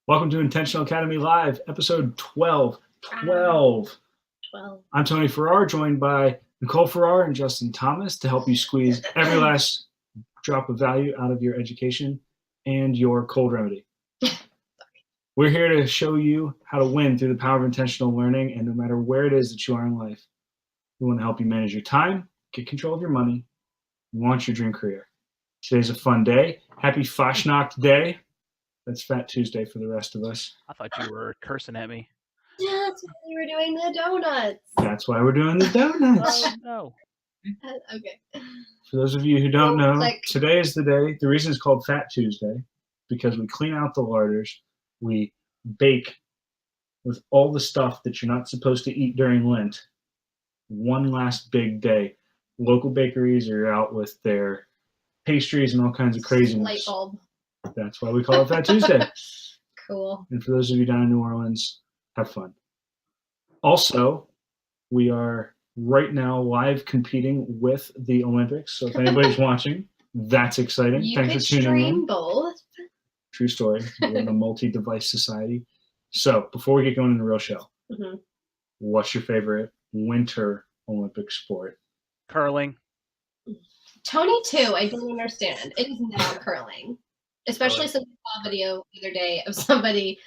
Welcome to Intentional Academy Live, episode 12. 12. I'm Tony Farrar, joined by Nicole Farrar and Justin Thomas to help you squeeze every last drop of value out of your education and your cold remedy. We're here to show you how to win through the power of intentional learning, and no matter where it is that you are in life, we want to help you manage your time, get control of your money, and launch your dream career. Today's a fun day. Happy Fashnacht Day. That's Fat Tuesday for the rest of us. I thought you were cursing at me. Yeah, that's why we were doing the donuts. That's why we're doing the donuts. Oh, no. Okay. For those of you who don't know, Like- today is the day. The reason it's called Fat Tuesday, because we clean out the larders, we bake with all the stuff that you're not supposed to eat during Lent. One last big day. Local bakeries are out with their pastries and all kinds of Light craziness. bulb. That's why we call it Fat Tuesday. Cool. And for those of you down in New Orleans, have fun. Also, we are right now live competing with the Olympics. So if anybody's watching, that's exciting. You Thanks could for tuning stream in. both. True story. We're in a multi-device society. So before we get going in the real show, Mhm. what's your favorite winter Olympic sport? Curling. Tony too. I don't understand. It is not curling, especially since I saw a video the other day of somebody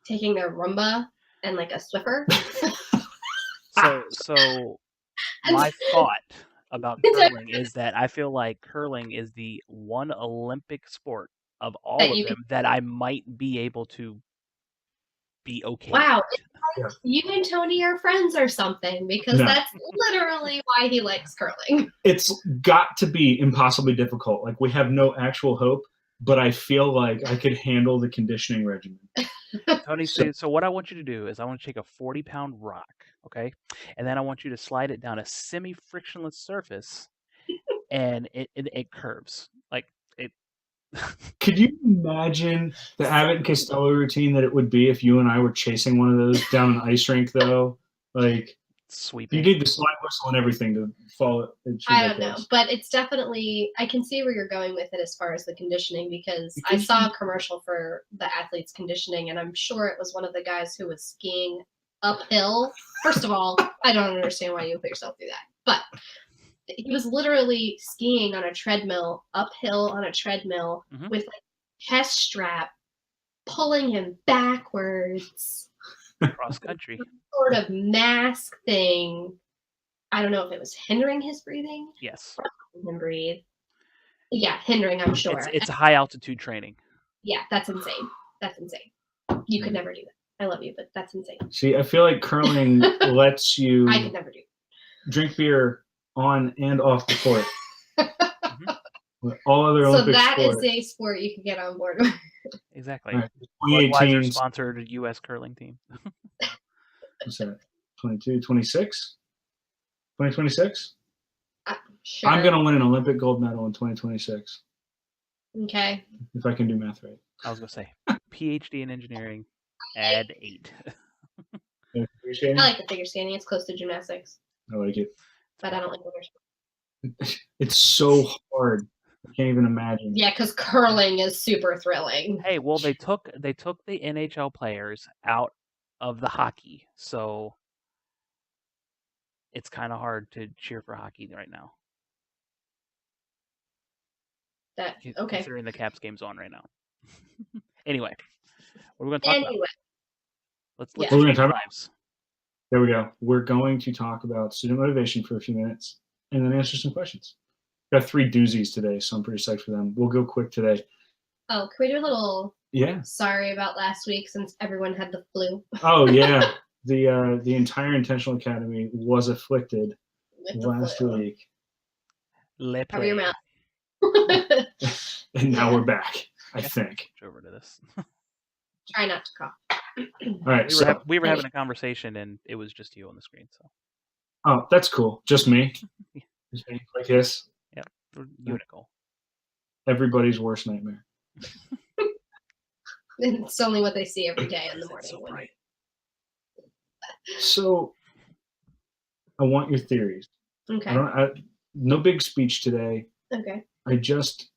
taking their Roomba and like a Swiffer. So And- my thought about It's curling is that I feel like curling is the one Olympic sport of all That of you them that I might be able to be okay Wow, with. Yeah. You and Tony are friends or something, because No. that's literally why he likes curling. It's got to be impossibly difficult. Like, we have no actual hope, but I feel like I could handle the conditioning regimen. Tony, so what I want you to do is I want you to take a 40-pound rock, okay? And then I want you to slide it down a semi-frictionless surface, and it curves. Like, it... Could you imagine the Abbott and Costello routine that it would be if you and I were chasing one of those down an ice rink, though? Like, sweeping. you need the slide whistle and everything to follow. It's I don't know, ridiculous. but it's definitely, I can see where you're going with it as far as the conditioning, because I saw a commercial for the athletes conditioning, and I'm sure it was one of the guys who was skiing uphill. First of all, I don't understand why you put yourself through that, but he was literally skiing on a treadmill, uphill on a treadmill, Mhm. with like chest strap pulling him backwards, Cross country. sort of mask thing. I don't know if it was hindering his breathing. Yes. Him breathe. Yeah, hindering, I'm sure. It's a high altitude training. Yeah, that's insane. That's insane. You could never do that. I love you, but that's insane. See, I feel like curling lets you I could never do drink beer on and off the court. With all other So Olympic that sports. is a sport you can get on board with. Exactly. All right, Budweiser 2018, sponsored U.S. curling team. what's that? 22, 26? 2026? Sure. I'm going to win an Olympic gold medal in 2026, Okay. if I can do math right. I was gonna say PhD in engineering, add 8. Yeah, appreciate I it. like the figure skating. It's close to gymnastics, I like it. but I don't like roller. It's so hard. I can't even imagine. Yeah, because curling is super thrilling. Hey, well they took the NHL players out of the hockey, so it's kind of hard to cheer for hockey right now. That okay. Considering the Caps game's on right now. Anyway, what are we gonna talk about? Anyway, Let's Yeah. What are we gonna change talk about? lives. There we go. We're going to talk about student motivation for a few minutes and then answer some questions. Got 3 doozies today, so I'm pretty psyched for them. We'll go quick today. oh, can we do a little Yeah. sorry about last week, since everyone had the flu? Oh, yeah. The entire Intentional Academy was afflicted With the last flu. week, Le Cover your play. mouth. and now Yeah. we're back, I think. Switch over to this. Try not to cough. All right, so We were having a conversation and it was just you on the screen, so oh, that's cool. Just me. Yeah. Just me like this. you, Nicole. Everybody's worst nightmare. It's only what they see every day in the morning. That's so bright. So I want your theories. Okay. No big speech today. Okay. I just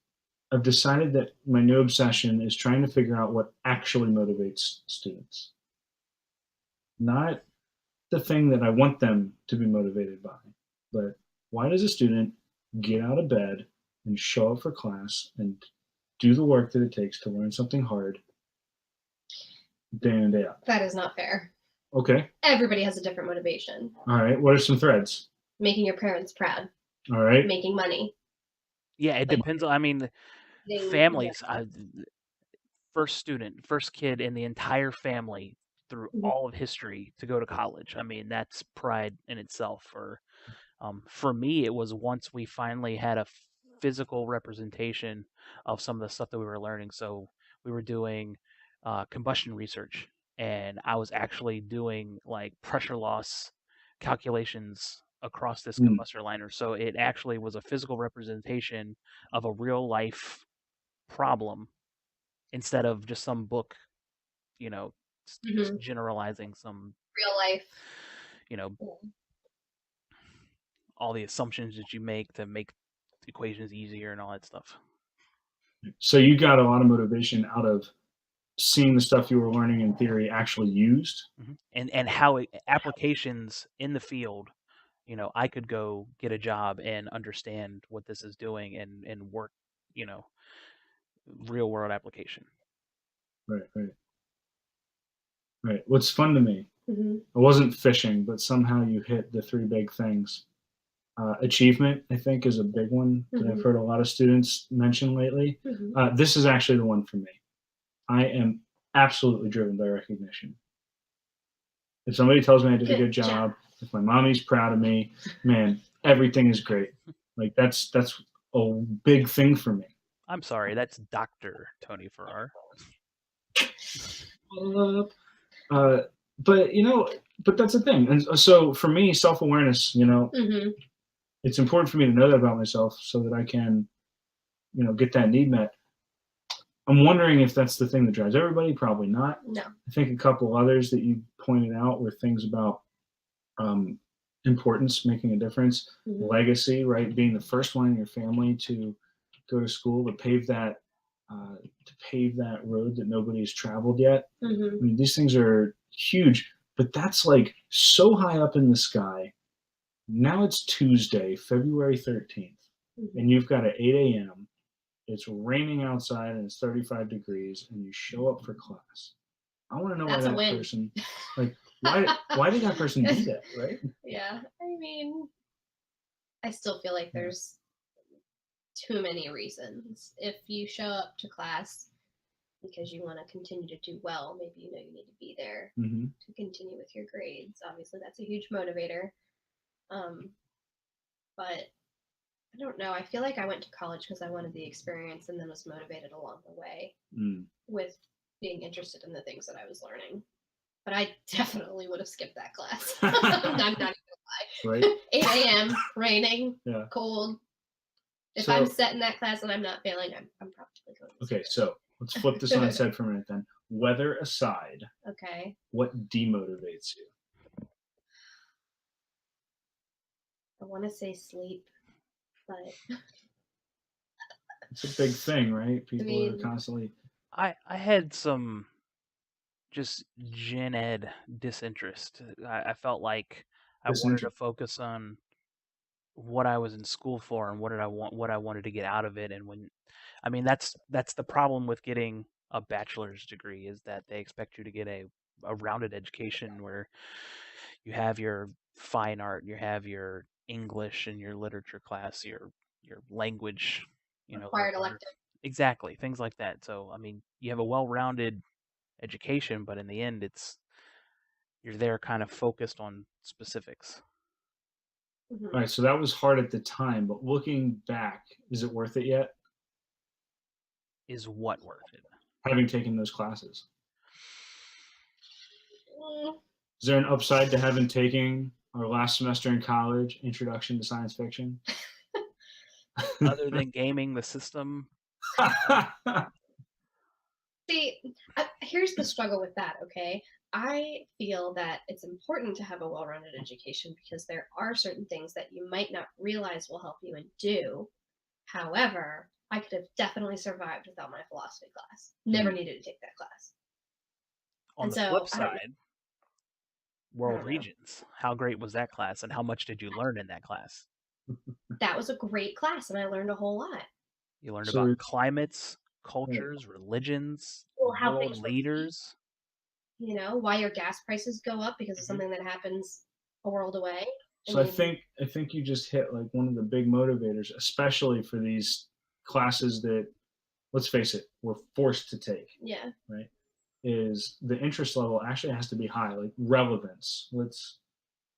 I've decided that my new obsession is trying to figure out what actually motivates students, not the thing that I want them to be motivated by, but why does a student get out of bed and show up for class and do the work that it takes to learn something hard day in and day out? That is not fair. Okay. Everybody has a different motivation. All right. What are some threads? Making your parents proud, All right. making money. Yeah, it Like, depends. I mean, getting- families. First student, first kid in the entire family through Mhm. all of history to go to college. I mean, that's pride in itself. Or for me, it was once we finally had a physical representation of some of the stuff that we were learning. So we were doing combustion research, and I was actually doing like pressure loss calculations across this Mm. combustor liner. So it actually was a physical representation of a real life problem instead of just some book, you know, just generalizing some, real life. you know, all the assumptions that you make to make equations easier and all that stuff. So you got a lot of motivation out of seeing the stuff you were learning in theory actually used. And how applications in the field, you know, I could go get a job and understand what this is doing and work, you know, real world application. Right. What's fun to me, Mm-hmm. I wasn't fishing, but somehow you hit the three big things. Achievement, I think, is a big one that I've heard a lot of students mention lately. Mm-hmm. This is actually the one for me. I am absolutely driven by recognition. If somebody tells me I did a good job, if my mommy's proud of me, man, everything is great. Like that's a big thing for me. I'm sorry, that's Dr. Tony Farrar. But you know, but that's the thing. And so for me, self-awareness, you know, Mm-hmm. it's important for me to know that about myself so that I can, you know, get that need met. I'm wondering if that's the thing that drives everybody. Probably not. No. I think a couple others that you pointed out were things about importance, making a difference, Mhm. legacy, right? Being the first one in your family to go to school, to pave that road that nobody's traveled yet. Mm-hmm. I mean, these things are huge, but that's like so high up in the sky. Now it's Tuesday, February 13th, Mm-hmm. and you've got at 8 a.m. It's raining outside and it's 35 degrees, and you show up for class. I want to know That's a why that win. person, like, why did that person do that, right? Yeah, I mean, I still feel like there's too many reasons. If you show up to class because you want to continue to do well, maybe you know you need to be there Mm-hmm. to continue with your grades. Obviously, that's a huge motivator. But I don't know. I feel like I went to college because I wanted the experience and then was motivated along the way Mm. with being interested in the things that I was learning. But I definitely would have skipped that class. I'm not gonna lie. Right? 8 a.m., raining, Yeah. cold. If So- I'm set in that class and I'm not failing, I'm probably going to Okay, so let's flip this on its head for a minute then. Weather aside, Okay. what demotivates you? I want to say sleep, but It's a big thing, right? People are mean- constantly. I had some just gen ed disinterest. I felt like I wanted to Disinterest. focus on what I was in school for and what I wanted to get out of it. And I mean, that's the problem with getting a bachelor's degree, is that they expect you to get a rounded education where you have your fine art, you have your English and your literature class, your language, you know, required elective. exactly, things like that. So I mean, you have a well-rounded education, but in the end, you're there kind of focused on specifics. Mhm. All right, so that was hard at the time, but looking back, is it worth it yet? Is what worth it? Having taken those classes, Mm, is there an upside to having taken our last semester in college, Introduction to Science Fiction? Other than gaming the system, See, here's the struggle with that, okay? I feel that it's important to have a well rounded education because there are certain things that you might not realize will help you and do. However, I could have definitely survived without my philosophy class. Never needed to take that class. On And the so flip I don't, side, World know. Regions. How great was that class, and how much did you learn in that class? That was a great class, and I learned a whole lot. You learned So about climates, cultures, religions, Well, how world things work. leaders. You know, why your gas prices go up because of something that happens a world away. So I think you just hit like one of the big motivators, especially for these classes that, let's face it, we're forced to take, Yeah. right? Is the interest level actually has to be high, like relevance.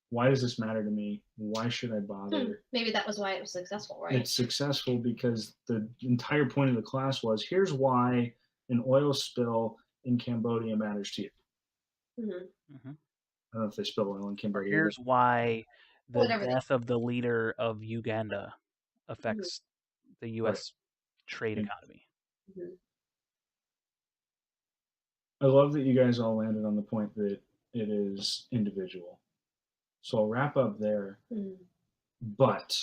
Why does this matter to me? Why should I bother? Maybe that was why it was successful, right? It's successful because the entire point of the class was, here's why an oil spill in Cambodia matters to you. Mm-hmm. I don't know if they spill oil in Or Cambodia. here's why the Whatever death of the leader of Uganda affects the U.S. trade economy. I love that you guys all landed on the point that it is individual. So I'll wrap up there. But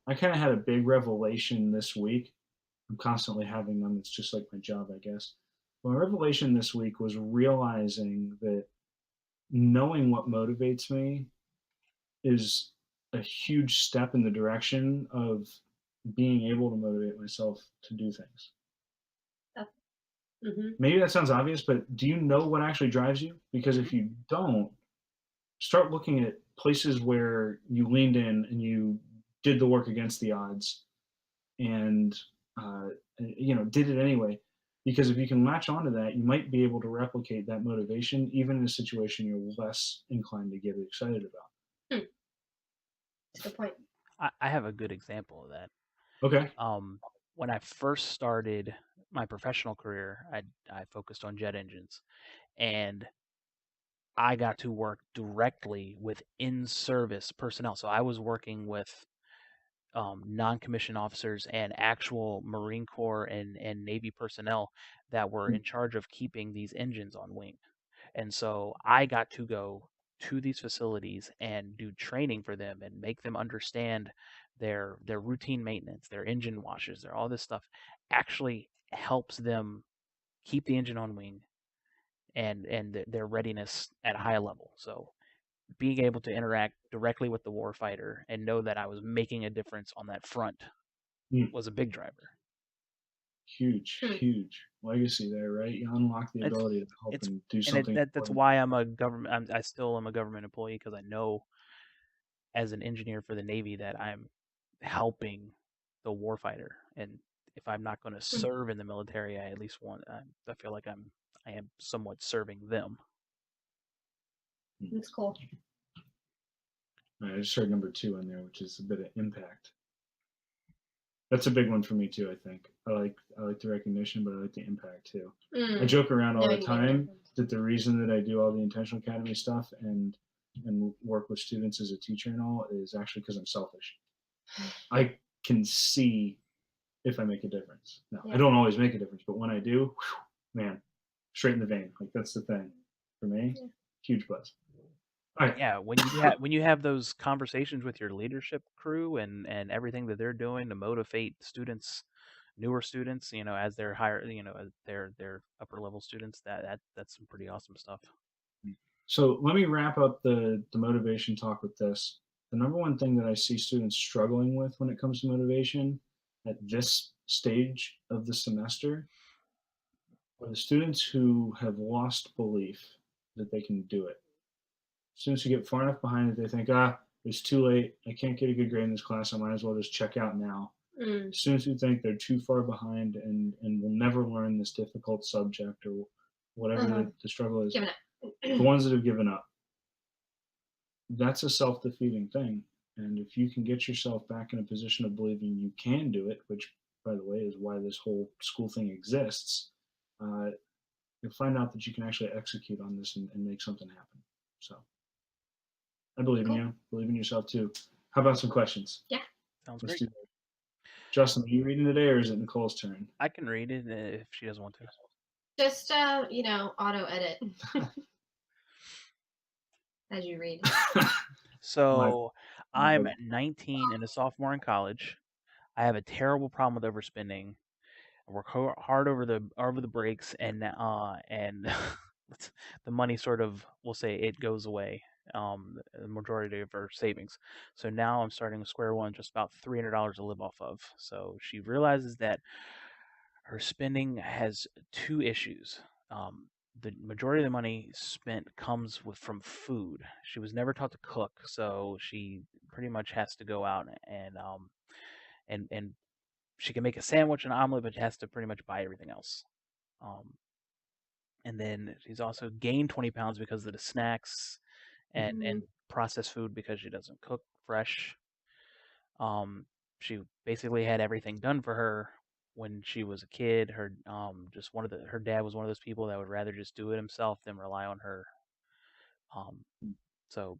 I kind of had a big revelation this week. I'm constantly having them. It's just like my job, I guess. My revelation this week was realizing that knowing what motivates me is a huge step in the direction of being able to motivate myself to do things. Maybe that sounds obvious, but do you know what actually drives you? Because if you don't, start looking at places where you leaned in and you did the work against the odds and did it anyway. Because if you can latch onto that, you might be able to replicate that motivation even in a situation you're less inclined to get excited about. That's a good point. I have a good example of that. Okay. When I first started my professional career, I focused on jet engines, and I got to work directly with in-service personnel. So I was working with non-commissioned officers and actual Marine Corps and Navy personnel that were in charge of keeping these engines on wing. And so I got to go to these facilities and do training for them and make them understand their routine maintenance, their engine washes, their all this stuff actually helps them keep the engine on wing and their readiness at a high level. So being able to interact directly with the warfighter and know that I was making a difference on that front was a big driver. Huge legacy there, right? You unlock the ability to help and do something. That's why I'm a government. I still am a government employee because I know, as an engineer for the Navy, that I'm helping the warfighter. And if I'm not going to serve in the military, I at least want. I feel like I am somewhat serving them. That's cool. I just heard number 2 in there, which is a bit of impact. That's a big one for me too. I think I like the recognition, but I like the impact too. I joke around all the time that the reason that I do all the Intentional Academy stuff and work with students as a teacher and all is actually because I'm selfish. I can see if I make a difference. Now, I don't always make a difference, but when I do, whew, man, straight in the vein. Like that's the thing for me. Huge buzz. All right. Yeah, when you have those conversations with your leadership crew and everything that they're doing to motivate students, newer students, as they're higher, as their upper level students, that's some pretty awesome stuff. So let me wrap up the motivation talk with this. The number one thing that I see students struggling with when it comes to motivation at this stage of the semester are the students who have lost belief that they can do it. Students who get far enough behind that they think, it's too late. I can't get a good grade in this class. I might as well just check out now. Students who think they're too far behind and will never learn this difficult subject or whatever the struggle is. The ones that have given up. That's a self-defeating thing. And if you can get yourself back in a position of believing you can do it, which, by the way, is why this whole school thing exists, you'll find out that you can actually execute on this and make something happen. So I believe in you. Believe in yourself, too. How about some questions? Yeah. Sounds great. Justin, are you reading today, or is it Nicole's turn? I can read it if she doesn't want to. Just, auto edit as you read. So I'm 19 and a sophomore in college. I have a terrible problem with overspending, work hard over the breaks, and the money sort of, we'll say, it goes away. The majority of her savings. So now I'm starting square one, just about $300 to live off of. So she realizes that her spending has two issues. The majority of the money spent comes from food. She was never taught to cook, so she pretty much has to go out and she can make a sandwich and omelet, but has to pretty much buy everything else. Um, and then she's also gained 20 pounds because of the snacks and processed food because she doesn't cook fresh. She basically had everything done for her when she was a kid. Her dad was one of those people that would rather just do it himself than rely on her. So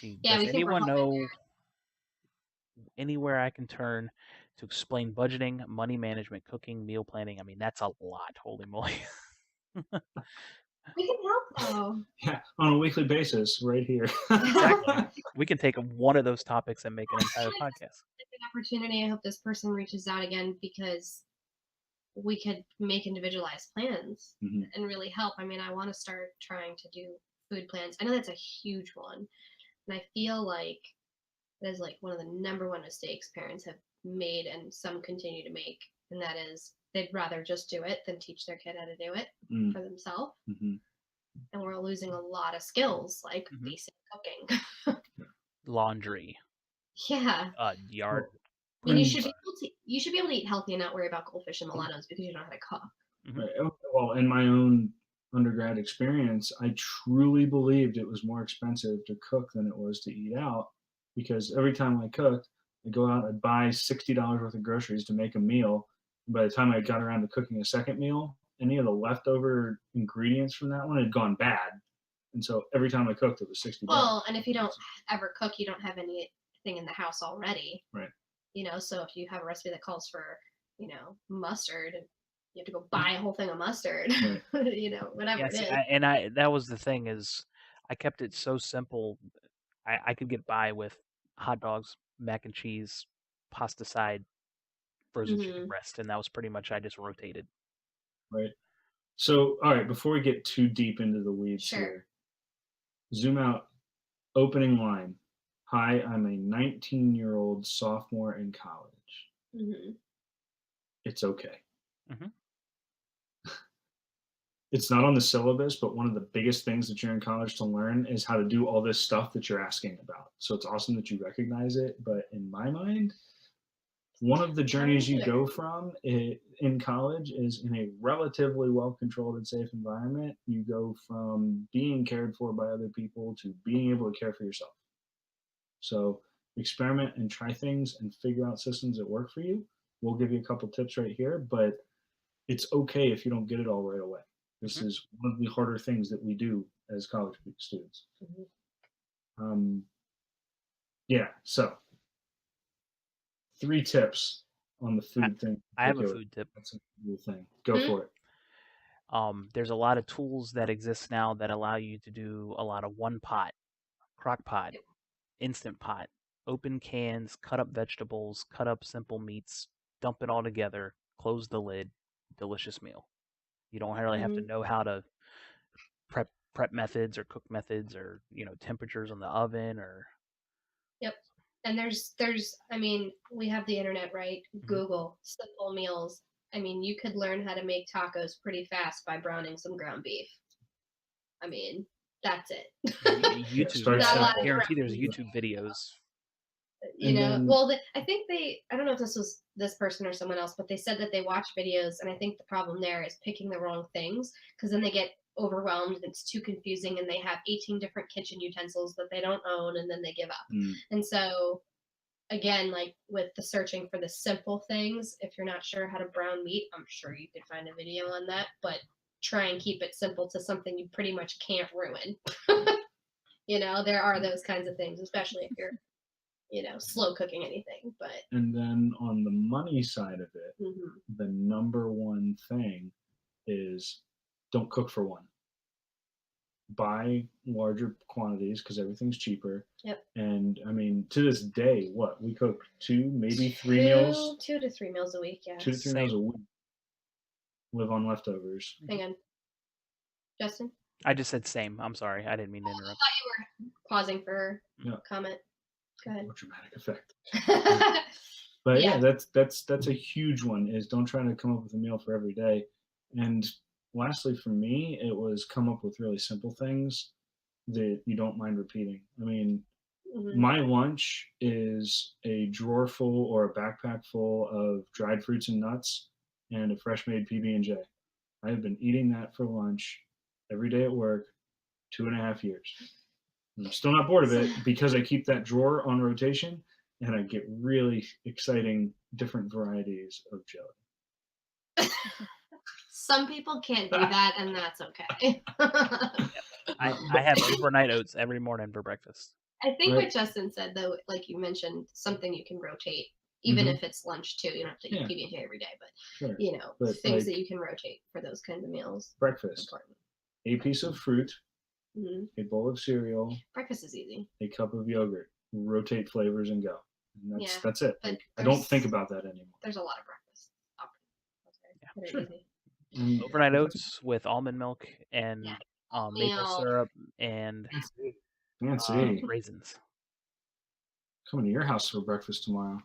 Yeah, does we think we're anyone helping know anywhere I can turn to explain budgeting, money management, cooking, meal planning? I mean, that's a lot. Holy moly. We can help though. Yeah, on a weekly basis, right here. Exactly. We can take one of those topics and make an entire podcast. It's an opportunity. I hope this person reaches out again because we could make individualized plans Mhm. and really help. I mean, I want to start trying to do food plans. I know that's a huge one. And I feel like that is like one of the number one mistakes parents have made and some continue to make. And that is they'd rather just do it than teach their kid how to do it Mm. for themselves. Mhm. And we're losing a lot of skills like Mhm. basic cooking. Laundry, Yeah. yard. I mean, And- you should be able to eat healthy and not worry about goldfish and Milenos because you don't know how to cook. Right. Well, in my own undergrad experience, I truly believed it was more expensive to cook than it was to eat out because every time I cooked, I'd go out and buy $60 worth of groceries to make a meal. And by the time I got around to cooking a second meal, any of the leftover ingredients from that one had gone bad. And so every time I cooked, it was $60. Well, and if you don't ever cook, you don't have anything in the house already. Right. You know, so if you have a recipe that calls for, mustard, you have to go buy a whole thing of mustard. Right. Whatever it is. That was the thing is I kept it so simple. I could get by with hot dogs, mac and cheese, pasta side, frozen chicken breast, and that was pretty much I just rotated. Right. So, all right, before we get too deep into the weeds Sure. here, zoom out, opening line. Hi, I'm a 19-year-old sophomore in college. Mhm. It's okay. Mhm. It's not on the syllabus, but one of the biggest things that you're in college to learn is how to do all this stuff that you're asking about. So it's awesome that you recognize it. But in my mind, one of the journeys you go from in college is in a relatively well-controlled and safe environment. You go from being cared for by other people to being able to care for yourself. So experiment and try things and figure out systems that work for you. We'll give you a couple tips right here, but it's okay if you don't get it all right away. This is one of the harder things that we do as college students. Yeah, so 3 tips on the food thing. I have a food tip. That's a cool thing. Go for it. There's a lot of tools that exist now that allow you to do a lot of one pot, crock pot, instant pot, open cans, cut up vegetables, cut up simple meats, dump it all together, close the lid, delicious meal. You don't really have to know how to prep methods or cook methods or temperatures on the oven or. Yep. And there's we have the internet, right? Google simple meals. I mean, you could learn how to make tacos pretty fast by browning some ground beef. I mean, that's it. YouTube. I guarantee there's YouTube videos. I don't know if this was this person or someone else, but they said that they watch videos, and I think the problem there is picking the wrong things because then they get overwhelmed and it's too confusing and they have 18 different kitchen utensils that they don't own and then they give up. And so again, like with the searching for the simple things, if you're not sure how to brown meat, I'm sure you could find a video on that, but try and keep it simple to something you pretty much can't ruin. There are those kinds of things, especially if you're slow cooking anything. And then on the money side of it, the number one thing is don't cook for one. buy larger quantities because everything's cheaper. Yep. And I mean, to this day, what we cook 2, maybe 3 meals, 2 to 3 meals a week. Yeah. 2 to 3 meals a week. Live on leftovers. Hang on, Justin. I just said same. I'm sorry. I didn't mean to I interrupt. thought you were pausing for No. comment. Go ahead. What dramatic effect. But yeah, Yeah. that's a huge one. Is don't try to come up with a meal for every day. And lastly, for me, it was come up with really simple things that you don't mind repeating. I mean, Mhm. my lunch is a drawer full or a backpack full of dried fruits and nuts and a fresh made PB&J. I have been eating that for lunch every day at work 2.5 years. I'm still not bored of it because I keep that drawer on rotation and I get really exciting different varieties of jelly. Some people can't do that, and that's okay. I have overnight oats every morning for breakfast. I think Right. what Justin said, though, like you mentioned, something you can rotate, even Mhm. if it's lunch too. You don't have to eat Yeah. PB&J every day, but Sure. things like- that you can rotate for those kinds of meals. Breakfast, Important. a piece of fruit, hmm a bowl of cereal, Breakfast is easy. a cup of yogurt. Rotate flavors and go. And Yeah, that's it. but Like, I don't there's- think about that anymore. There's a lot of breakfast options. Yeah. That are Sure. easy. And Overnight oats with almond milk and Yeah. maple Oatmeal. syrup and Fancy. raisins. Coming to your house for breakfast tomorrow.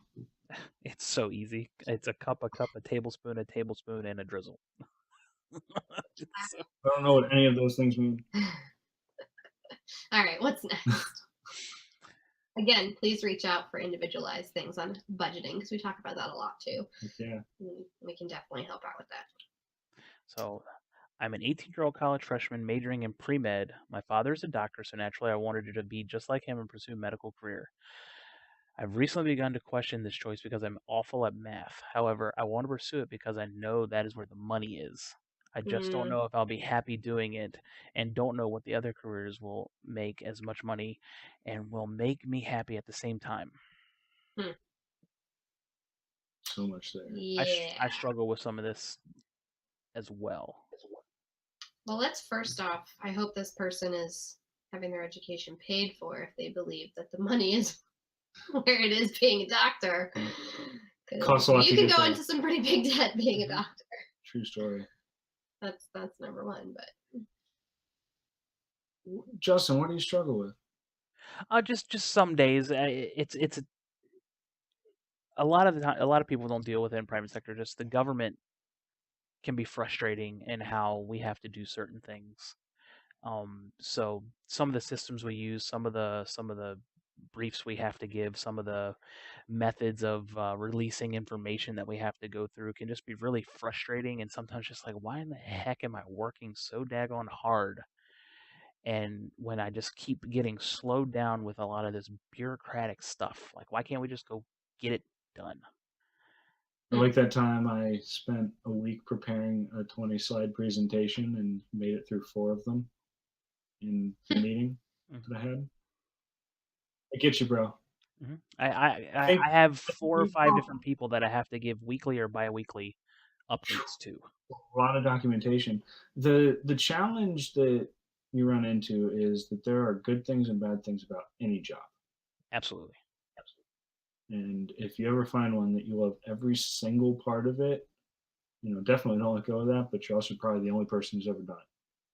It's so easy. It's a cup, a tablespoon, and a drizzle. I don't know what any of those things mean. All right, what's next? Again, please reach out for individualized things on budgeting because we talk about that a lot too. Yeah. We can definitely help out with that. So I'm an 18-year-old college freshman majoring in pre-med. My father is a doctor, so naturally I wanted to be just like him and pursue a medical career. I've recently begun to question this choice because I'm awful at math. However, I want to pursue it because I know that is where the money is. I just don't know if I'll be happy doing it and don't know what the other careers will make as much money and will make me happy at the same time. So much there. Yeah. I struggle with some of this as well. Well, let's first off, I hope this person is having their education paid for if they believe that the money is where it is being a doctor. 'Cause Costs a lot you to can get go there. into some pretty big debt being a doctor. True story. That's number one. But Justin, what do you struggle with? Just some days, it's a lot of the time. A lot of people don't deal with it in private sector. Just the government can be frustrating in how we have to do certain things. So some of the systems we use, some of the briefs we have to give, some of the methods of releasing information that we have to go through can just be really frustrating. And sometimes just like, why in the heck am I working so daggone hard? And when I just keep getting slowed down with a lot of this bureaucratic stuff, like why can't we just go get it done? I like that time I spent a week preparing a 20-slide presentation and made it through 4 of them in the meeting that I had. I get you, bro. I think- have 4 or 5 different people that I have to give weekly or biweekly updates to. A lot of documentation. The challenge that you run into is that there are good things and bad things about any job. Absolutely. And if you ever find one that you love every single part of it, definitely don't let go of that, but you're also probably the only person who's ever done it.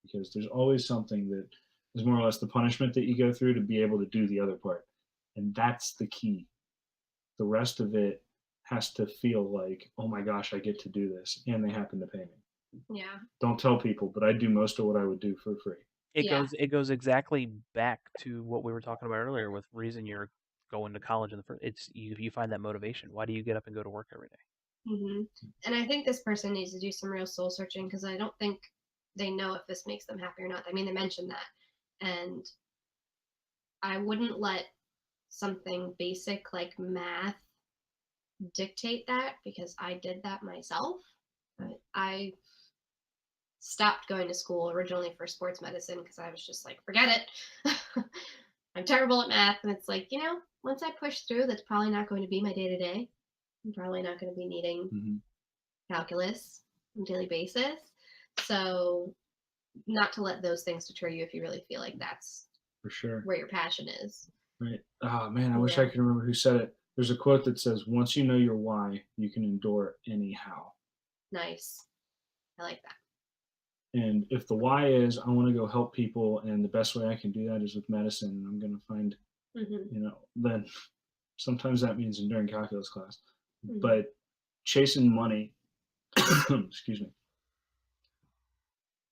Because there's always something that is more or less the punishment that you go through to be able to do the other part. And that's the key. The rest of it has to feel like, oh my gosh, I get to do this, and they happen to pay me. yeah, Don't tell people, but I do most of what I would do for free. It goes exactly back to what we were talking about earlier with reason you're going to college in the first. It's you find that motivation. Why do you get up and go to work every day? And I think this person needs to do some real soul searching because I don't think they know if this makes them happy or not. I mean, they mentioned that, and I wouldn't let something basic like math dictate that because I did that myself. I stopped going to school originally for sports medicine because I was just like, forget it. I'm terrible at math. And it's like, once I push through, that's probably not going to be my day to day. I'm probably not going to be needing calculus on a daily basis. So not to let those things deter you if you really feel like that's For sure. where your passion is. Right. Oh man, I wish I Yeah. could remember who said it. There's a quote that says, "Once you know your why, you can endure anyhow." Nice. I like that. And if the why is I want to go help people, and the best way I can do that is with medicine, and I'm going to find, Hmm. then sometimes that means enduring calculus class. Hmm. But chasing money, excuse me.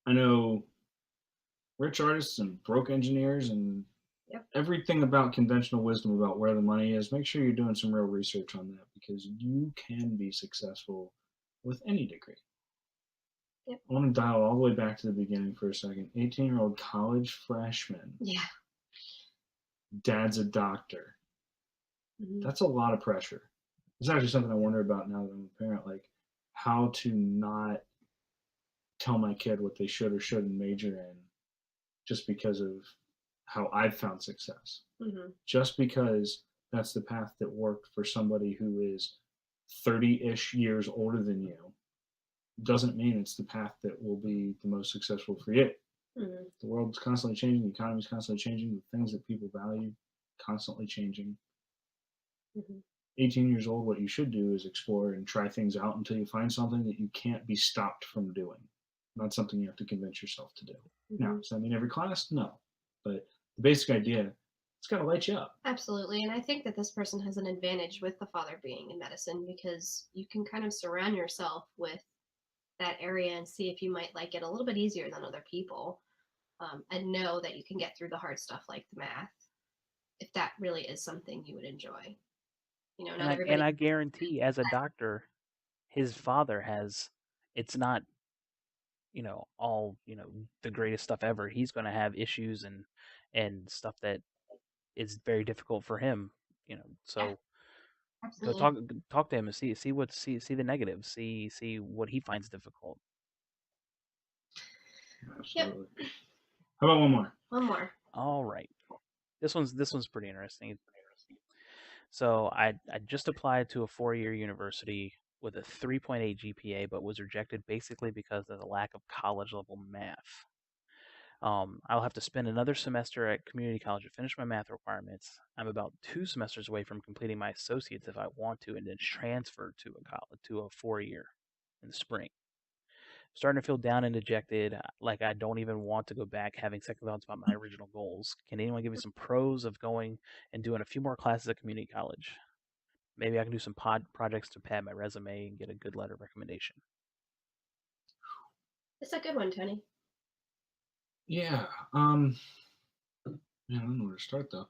I know rich artists and broke engineers and Yep. everything about conventional wisdom about where the money is. Make sure you're doing some real research on that because you can be successful with any degree. Yep. I want to dial all the way back to the beginning for a second. 18-year-old college freshman, Yeah. dad's a doctor. Hmm. That's a lot of pressure. It's actually something I wonder about now that I'm a parent, like how to not tell my kid what they should or shouldn't major in just because of how I've found success. Hmm. Just because that's the path that worked for somebody who is 30-ish years older than you doesn't mean it's the path that will be the most successful for you. Hmm. The world's constantly changing, the economy's constantly changing, the things that people value constantly changing. Hmm. 18 years old, what you should do is explore and try things out until you find something that you can't be stopped from doing. Not something you have to convince yourself to do. Now, Hmm. does that mean every class? No. But the basic idea, it's got to light you up. Absolutely. And I think that this person has an advantage with the father being in medicine because you can kind of surround yourself with that area and see if you might like it a little bit easier than other people, and know that you can get through the hard stuff like the math if that really is something you would enjoy. And Not I and everybody. I guarantee, as a doctor, his father has. It's not all the greatest stuff ever. He's going to have issues and stuff that is very difficult for him. Yeah, So go absolutely. talk to him and see the negatives. See what he finds difficult. Yep. Absolutely. How about one more? One more. All right, this one's pretty interesting. So I just applied to a 4-year university with a 3.8 GPA, but was rejected basically because of the lack of college level math. I'll have to spend another semester at community college to finish my math requirements. I'm about 2 semesters away from completing my associates if I want to, and then transfer to a college to a 4-year in the spring. Starting to feel down and dejected, like I don't even want to go back, having second thoughts about my original goals. Can anyone give me some pros of going and doing a few more classes at community college? Maybe I can do some projects to pad my resume and get a good letter of recommendation. It's a good one, Tony. Yeah. Man, I don't know where to start though.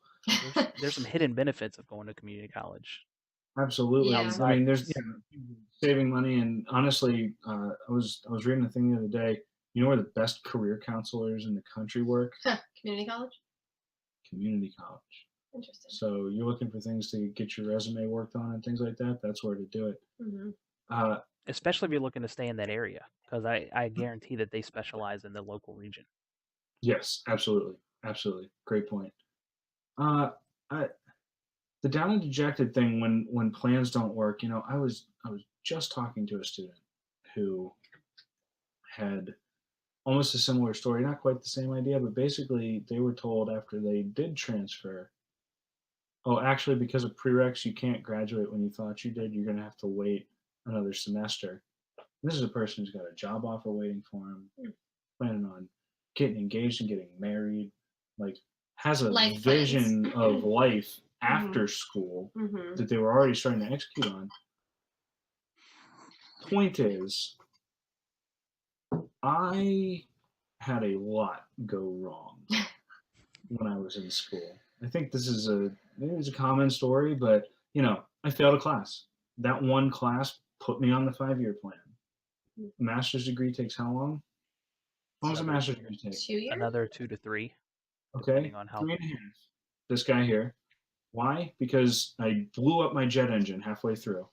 There's some hidden benefits of going to community college. Absolutely. Yeah. I Outside, mean, there's saving money, and honestly, I was reading a thing the other day. You know where the best career counselors in the country work? Community college. Community college. Interesting. So you're looking for things to get your resume worked on and things like that. That's where to do it. Hmm. Uh, especially if you're looking to stay in that area, because I guarantee that they specialize in the local region. yes, absolutely, absolutely. Great point. Uh, I, the down and dejected thing when plans don't work. I was just talking to a student who had almost a similar story, not quite the same idea, but basically they were told after they did transfer, oh, actually, because of prereqs, you can't graduate when you thought you did. You're going to have to wait another semester. This is a person who's got a job offer waiting for him, planning on getting engaged and getting married, like has a Life vision of life Mhm. after school Hmm. that they were already starting to execute on. Point is, I had a lot go wrong when I was in school. I think this is maybe it's a common story, but I failed a class. That one class put me on the 5-year plan. A master's degree takes how long? How long does a Another master's degree take? 2 years. another 2 to 3, Okay, depending on how. 3.5. This guy here. Why? Because I blew up my jet engine halfway through.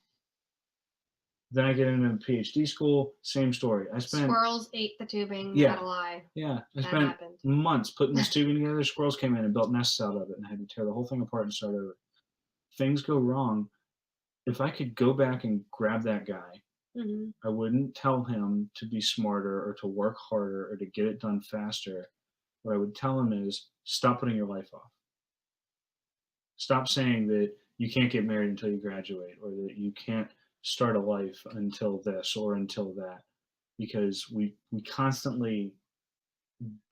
Then I get into PhD school, same story. I spent Squirrels ate the tubing. Yeah. Not a lie. I That spent happened. months putting this tubing together. Squirrels came in and built nests out of it, and I had to tear the whole thing apart and start over. Things go wrong. If I could go back and grab that guy Hmm. I wouldn't tell him to be smarter or to work harder or to get it done faster. What I would tell him is stop putting your life off. Stop saying that you can't get married until you graduate or that you can't start a life until this or until that, because we constantly,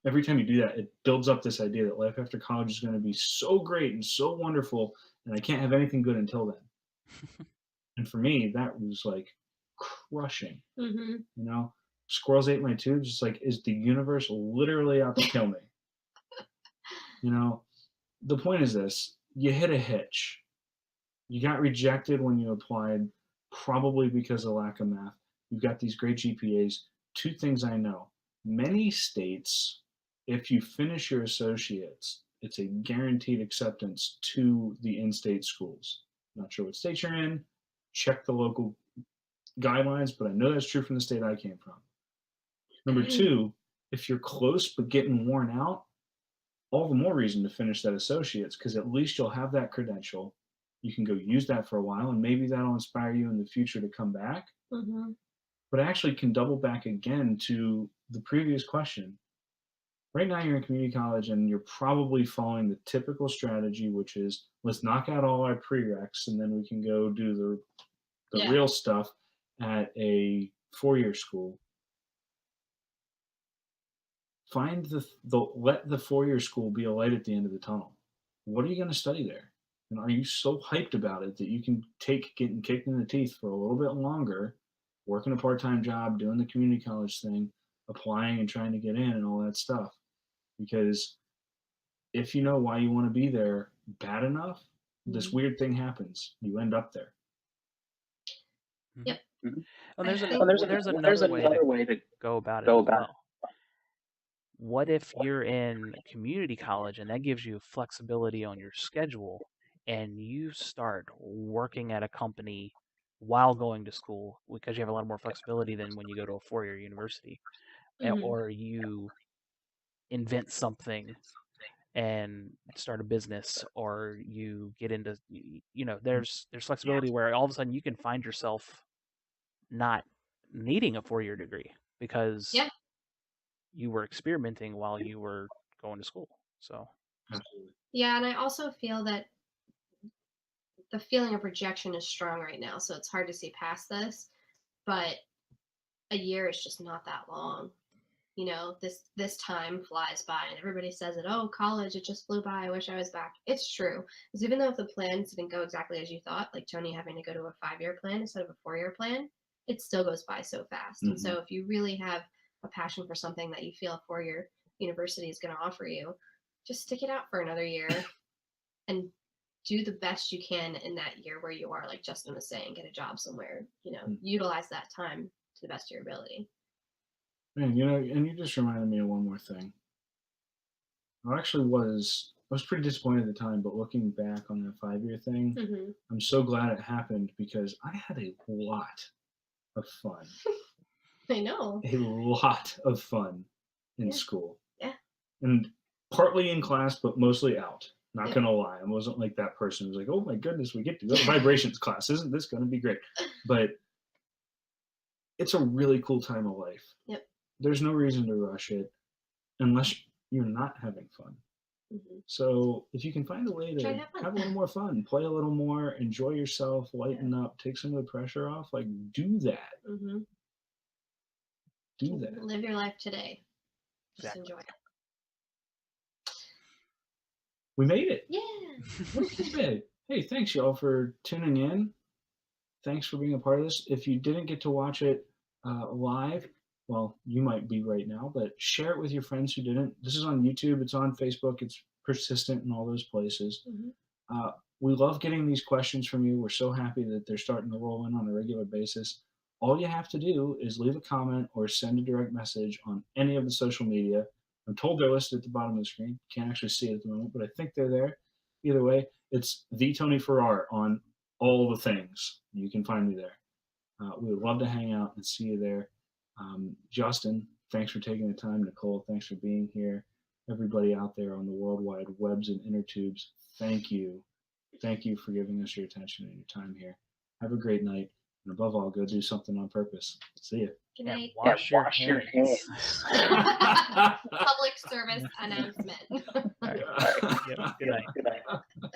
every time you do that, it builds up this idea that life after college is going to be so great and so wonderful, and I can't have anything good until then. And for me, that was like crushing. Hmm. You know, squirrels ate my tubes. It's like, is the universe literally out to kill me? You know, the point is this: you hit a hitch. You got rejected when you applied, probably because of lack of math. You've got these great GPAs. Two things I know: many states, if you finish your associates, it's a guaranteed acceptance to the in-state schools. Not sure what state you're in. Check the local guidelines, but I know that's true from the state I came from. Number two, if you're close but getting worn out, all the more reason to finish that associates, because at least you'll have that credential. You can go use that for a while, and maybe that'll inspire you in the future to come back. Hmm. But actually can double back again to the previous question. Right now, you're in community college, and you're probably following the typical strategy, which is let's knock out all our prereqs, and then we can go do the Yeah. real stuff at a 4-year school. Find let the 4-year school be a light at the end of the tunnel. What are you going to study there? And are you so hyped about it that you can take getting kicked in the teeth for a little bit longer, working a part-time job, doing the community college thing, applying and trying to get in and all that stuff? Because if you know why you want to be there bad enough, this Mhm. weird thing happens. You end up there. Mhm. Yep. Mhm. And I there's think there's There's another way to another way to go about it go as about it. well. What if you're in community college and that gives you flexibility on your schedule and you start working at a company while going to school because you have a lot more flexibility than when you go to a 4-year university, Mhm. or you invent something and start a business, or you get into there's flexibility where all of a sudden you can find yourself not needing a 4-year degree because Yeah. you were experimenting while you were going to school. So Absolutely. Yeah, and I also feel that the feeling of rejection is strong right now, so it's hard to see past this. But a year is just not that long. You know, this time flies by, and everybody says it. Oh, college, it just flew by. I wish I was back. It's true, because even though if the plans didn't go exactly as you thought, like Tony having to go to a 5-year plan instead of a 4-year plan, it still goes by so fast. And so, if you really have a passion for something that you feel a 4-year university is going to offer you, just stick it out for another year and do the best you can in that year where you are, like Justin was saying, get a job somewhere, utilize that time to the best of your ability. Man, and you just reminded me of one more thing. I was pretty disappointed at the time, but looking back on that 5-year thing, Hmm. I'm so glad it happened because I had a lot of fun. I know. A lot of fun in Yeah. school. Yeah. And partly in class, but mostly out. Not Yep. gonna lie. I wasn't like that person who's like, oh my goodness, we get to go to vibrations class. Isn't this gonna be great? But it's a really cool time of life. Yep. There's no reason to rush it unless you're not having fun. Hmm. So if you can find a way Try to to have fun. have a little more fun, play a little more, enjoy yourself, lighten up, take some of the pressure off, like do that. Hmm. Do that. Live your life today. Just Exactly. enjoy it. We made it. Yeah. We did it. Hey, thanks y'all for tuning in. Thanks for being a part of this. If you didn't get to watch it live, well, you might be right now, but share it with your friends who didn't. This is on YouTube, it's on Facebook, it's persistent in all those places. Hmm. We love getting these questions from you. We're so happy that they're starting to roll in on a regular basis. All you have to do is leave a comment or send a direct message on any of the social media. I'm told they're listed at the bottom of the screen. Can't actually see it at the moment, but I think they're there. Either way, it's the Tony Farrar on all the things. You can find me there. We would love to hang out and see you there. Justin, thanks for taking the time. Nicole, thanks for being here. Everybody out there on the worldwide webs and inner tubes, thank you. Thank you for giving us your attention and your time here. Have a great night. And above all, go do something on purpose. See you. Good And night. wash your hands. Public service announcement. All right. Yep. Good night. Good night.